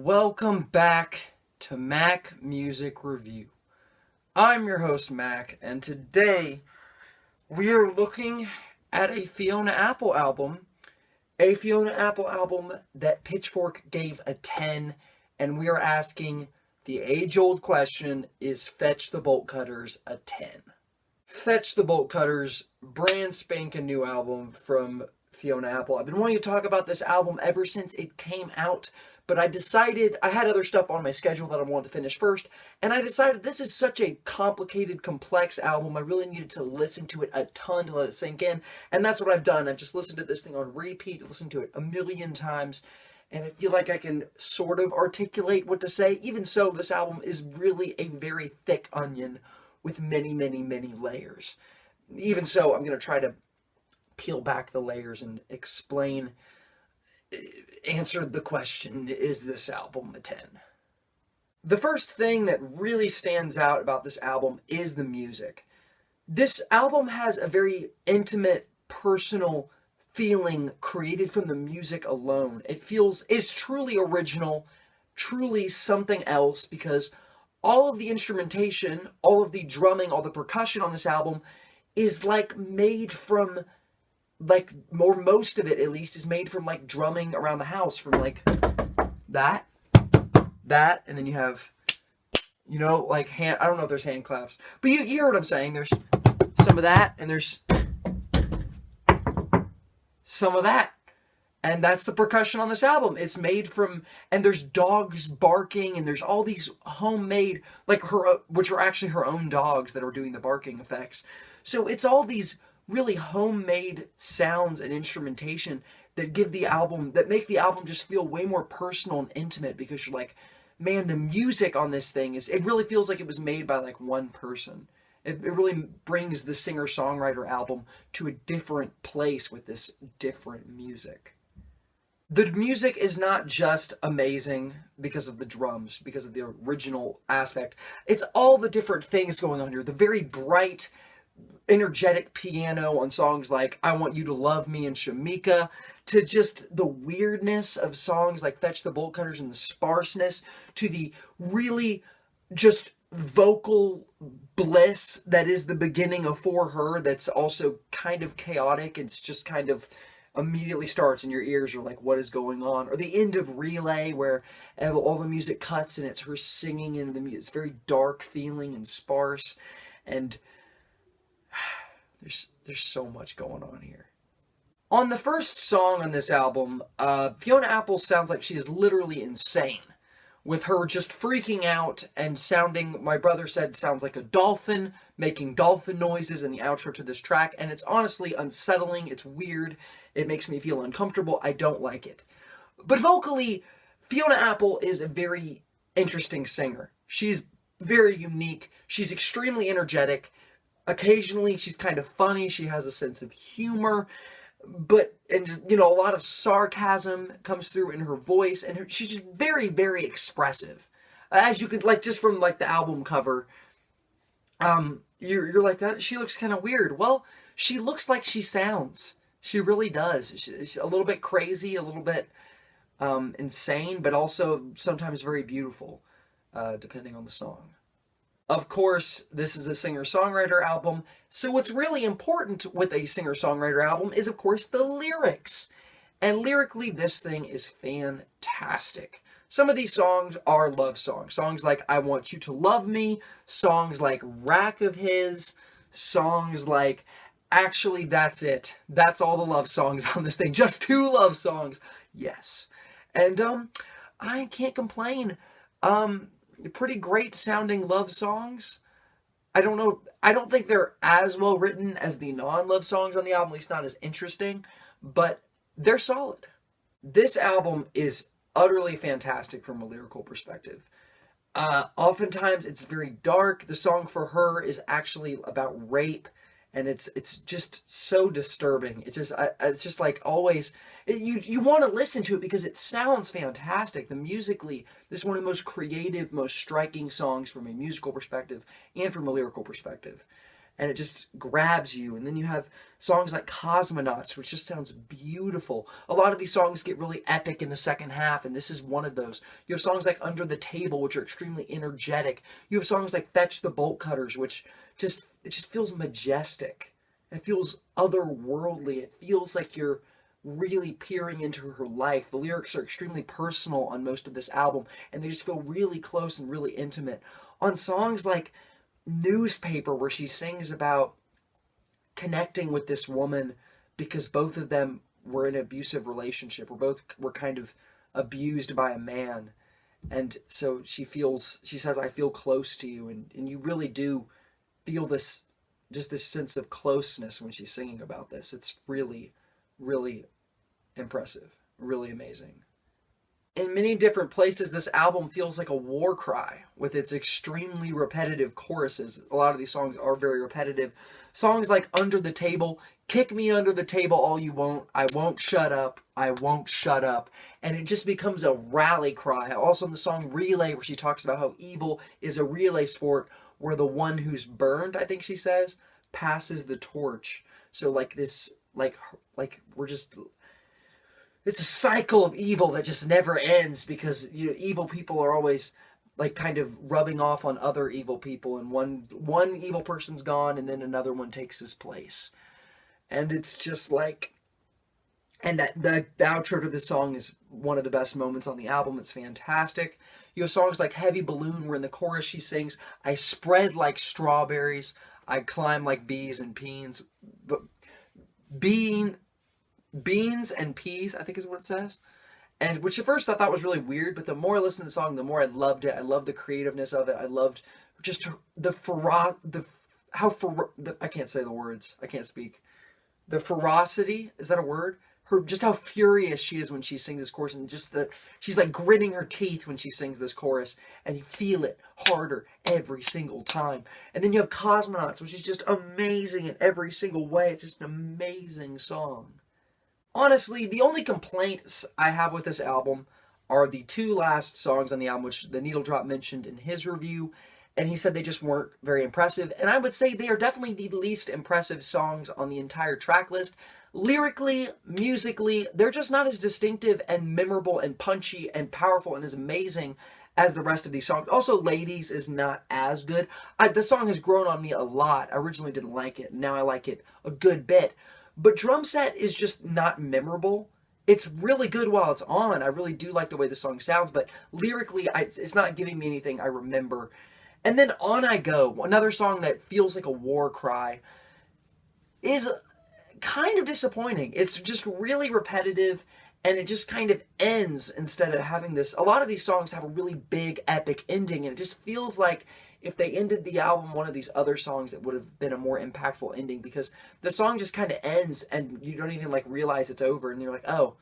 Welcome back to Mac Music Review. I'm your host Mac, and today we are looking at a Fiona Apple album. A Fiona Apple album that Pitchfork gave a 10, and we are asking the age-old question, is Fetch the Bolt Cutters a 10? Fetch the Bolt Cutters, brand spanking new album from Fiona Apple. I've been wanting to talk about this album ever since it came out, but I decided, I had other stuff on my schedule that I wanted to finish first, and I decided this is such a complicated, complex album, I really needed to listen to it a ton to let it sink in, and that's what I've done. I've just listened to this thing on repeat, listened to it a million times, and I feel like I can sort of articulate what to say. Even so, this album is really a very thick onion with many, many, many layers. Even so, I'm going to try to peel back the layers and explain, answer the question, is this album a 10? The first thing that really stands out about this album is the music. This album has a very intimate, personal feeling created from the music alone. It's truly original, truly something else, because all of the instrumentation, all of the drumming, all the percussion on this album is made from most of it at least is made from drumming around the house, from that, and then you have, hand, I don't know if there's hand claps, but you hear what I'm saying. There's some of that, and there's some of that, and that's the percussion on this album. It's made from, and there's dogs barking, and there's all these homemade, which are actually her own dogs that are doing the barking effects. So it's all these really homemade sounds and instrumentation that make the album just feel way more personal and intimate, because you're like, man, the music on this thing it really feels like it was made by one person. It really brings the singer-songwriter album to a different place with this different music. The music is not just amazing because of the drums, because of the original aspect. It's all the different things going on here. The very bright, energetic piano on songs like I Want You to Love Me and Shamika, to just the weirdness of songs like Fetch the Bolt Cutters and the sparseness, to the really just vocal bliss that is the beginning of For Her, that's also kind of chaotic. It's just kind of immediately starts and your ears are like, what is going on? Or the end of Relay, where all the music cuts and it's her singing, and it's very dark feeling and sparse, and there's so much going on here. On the first song on this album, Fiona Apple sounds like she is literally insane, with her just freaking out and sounding, my brother said, sounds like a dolphin, making dolphin noises in the outro to this track, and it's honestly unsettling, it's weird, it makes me feel uncomfortable, I don't like it. But vocally, Fiona Apple is a very interesting singer. She's very unique, she's extremely energetic. Occasionally, she's kind of funny. She has a sense of humor, a lot of sarcasm comes through in her voice, and she's just very, very expressive. As you could, just from, the album cover, you're like, that, she looks kind of weird. Well, she looks like she sounds. She really does. She's a little bit crazy, a little bit insane, but also sometimes very beautiful, depending on the song. Of course, this is a singer-songwriter album, so what's really important with a singer-songwriter album is, of course, the lyrics. And lyrically, this thing is fantastic. Some of these songs are love songs. Songs like I Want You to Love Me, songs like Rack of His, songs like Actually That's It. That's all the love songs on this thing. Just 2 love songs. Yes. And I can't complain. Pretty great sounding love songs. I don't think they're as well written as the non-love songs on the album, at least not as interesting, but they're solid. This album is utterly fantastic from a lyrical perspective. Oftentimes it's very dark. The song For Her is actually about rape, and it's just so disturbing. It's just always, you want to listen to it because it sounds fantastic. Musically, this is one of the most creative, most striking songs from a musical perspective and from a lyrical perspective. and it just grabs you. And then you have songs like Cosmonauts, which just sounds beautiful. A lot of these songs get really epic in the second half, and this is one of those. You have songs like Under the Table, which are extremely energetic. You have songs like Fetch the Bolt Cutters, which it just feels majestic. It feels otherworldly. It feels like you're really peering into her life. The lyrics are extremely personal on most of this album, and they just feel really close and really intimate. On songs like Newspaper, where she sings about connecting with this woman because both of them were in an abusive relationship, or both were kind of abused by a man, and so she says, I feel close to you, and you really do feel this sense of closeness when she's singing about this. It's really, really impressive, really amazing. In many different places, this album feels like a war cry with its extremely repetitive choruses. A lot of these songs are very repetitive. Songs like Under the Table, kick me under the table all you won't, I won't shut up, I won't shut up. And it just becomes a rally cry. Also in the song Relay, where she talks about how evil is a relay sport where the one who's burned, I think she says, passes the torch. So like this, like we're just... It's a cycle of evil that just never ends, because evil people are always like kind of rubbing off on other evil people, and one evil person's gone and then another one takes his place. And it's just like, and that the outro to this song is one of the best moments on the album. It's fantastic. You have songs like Heavy Balloon, where in the chorus she sings, I spread like strawberries, I climb like bees and peas, but beans and peas, I think is what it says. And which at first I thought was really weird, but the more I listened to the song, the more I loved it. I loved the creativeness of it. I loved just I can't say the words. I can't speak. The ferocity, is that a word? Just how furious she is when she sings this chorus, and she's like gritting her teeth when she sings this chorus, and you feel it harder every single time. And then you have Cosmonauts, which is just amazing in every single way. It's just an amazing song. Honestly, the only complaints I have with this album are the two last songs on the album, which the Needle Drop mentioned in his review, and he said they just weren't very impressive. And I would say they are definitely the least impressive songs on the entire track list. Lyrically, musically, they're just not as distinctive and memorable and punchy and powerful and as amazing as the rest of these songs. Also, Ladies is not as good. The song has grown on me a lot. I originally didn't like it, and now I like it a good bit. But Drum Set is just not memorable. It's really good while it's on. I really do like the way the song sounds, but lyrically, it's not giving me anything I remember. And then On I Go, another song that feels like a war cry, is kind of disappointing. It's just really repetitive, and it just kind of ends instead of having this. A lot of these songs have a really big, epic ending, and it just feels like if they ended the album one of these other songs, it would have been a more impactful ending, because the song just kind of ends and you don't even like realize it's over, and you're like, oh,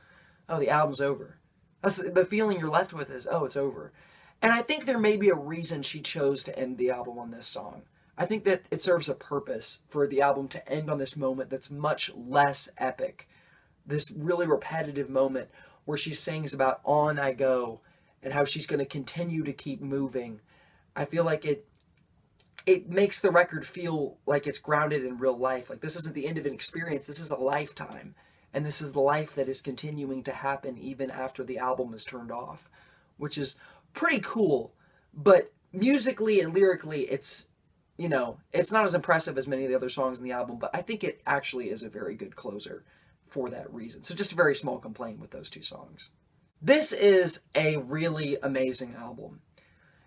the album's over. That's the feeling you're left with, is, oh, it's over. And I think there may be a reason she chose to end the album on this song. I think that it serves a purpose for the album to end on this moment that's much less epic. This really repetitive moment where she sings about On I Go and how she's going to continue to keep moving. I feel like it makes the record feel like it's grounded in real life. Like, this isn't the end of an experience, this is a lifetime. And this is the life that is continuing to happen even after the album is turned off, which is pretty cool. But musically and lyrically, it's not as impressive as many of the other songs in the album, but I think it actually is a very good closer for that reason. So just a very small complaint with those two songs. This is a really amazing album.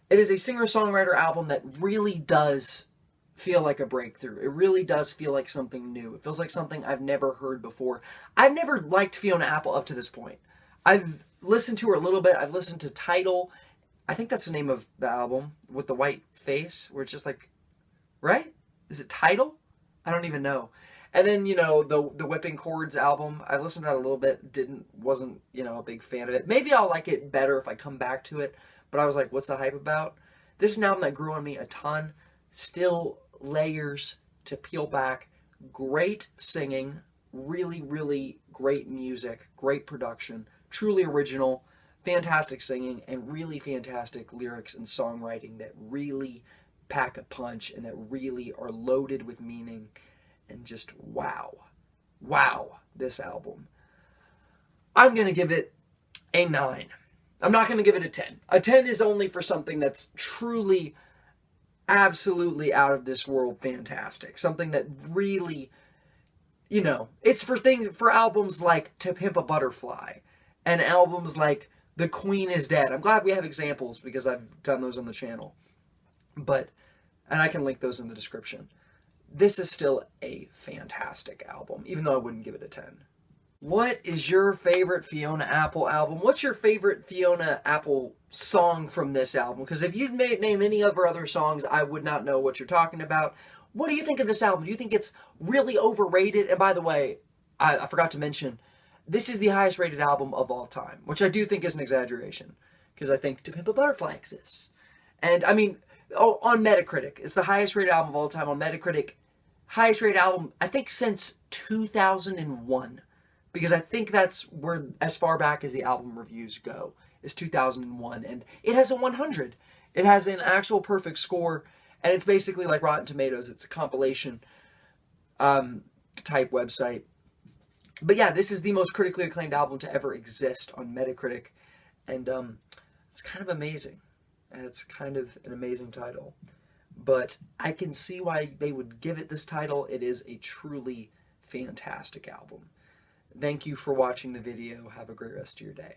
It is a singer-songwriter album that really does feel like a breakthrough. It really does feel like something new. It feels like something I've never heard before. I've never liked Fiona Apple up to this point. I've listened to her a little bit. I've listened to Tidal. I think that's the name of the album with the white face, where it's just like, right? Is it Tidal? I don't even know. And then, the Whipping Chords album, I listened to that a little bit, wasn't a big fan of it. Maybe I'll like it better if I come back to it. But I was like, what's the hype about? This is an album that grew on me a ton. Still layers to peel back. Great singing. Really, really great music. Great production. Truly original. Fantastic singing. And really fantastic lyrics and songwriting that really pack a punch and that really are loaded with meaning, and just wow. Wow, this album. I'm going to give it a 9. I'm not going to give it a 10. A 10 is only for something that's truly, absolutely out of this world fantastic. Something that really, it's for albums like To Pimp a Butterfly and albums like The Queen is Dead. I'm glad we have examples because I've done those on the channel. And I can link those in the description. This is still a fantastic album, even though I wouldn't give it a 10. What is your favorite Fiona Apple album? What's your favorite Fiona Apple song from this album? Because if you'd name any of her other songs, I would not know what you're talking about. What do you think of this album? Do you think it's really overrated? And by the way, I forgot to mention, this is the highest rated album of all time, which I do think is an exaggeration, because I think To Pimp a Butterfly exists. And I mean, on Metacritic, it's the highest rated album of all time on Metacritic. Highest rated album, I think, since 2001. Because I think that's where, as far back as the album reviews go, is 2001. And it has a 100. It has an actual perfect score. And it's basically like Rotten Tomatoes. It's a compilation type website. But yeah, this is the most critically acclaimed album to ever exist on Metacritic. And it's kind of amazing. And it's kind of an amazing title. But I can see why they would give it this title. It is a truly fantastic album. Thank you for watching the video. Have a great rest of your day.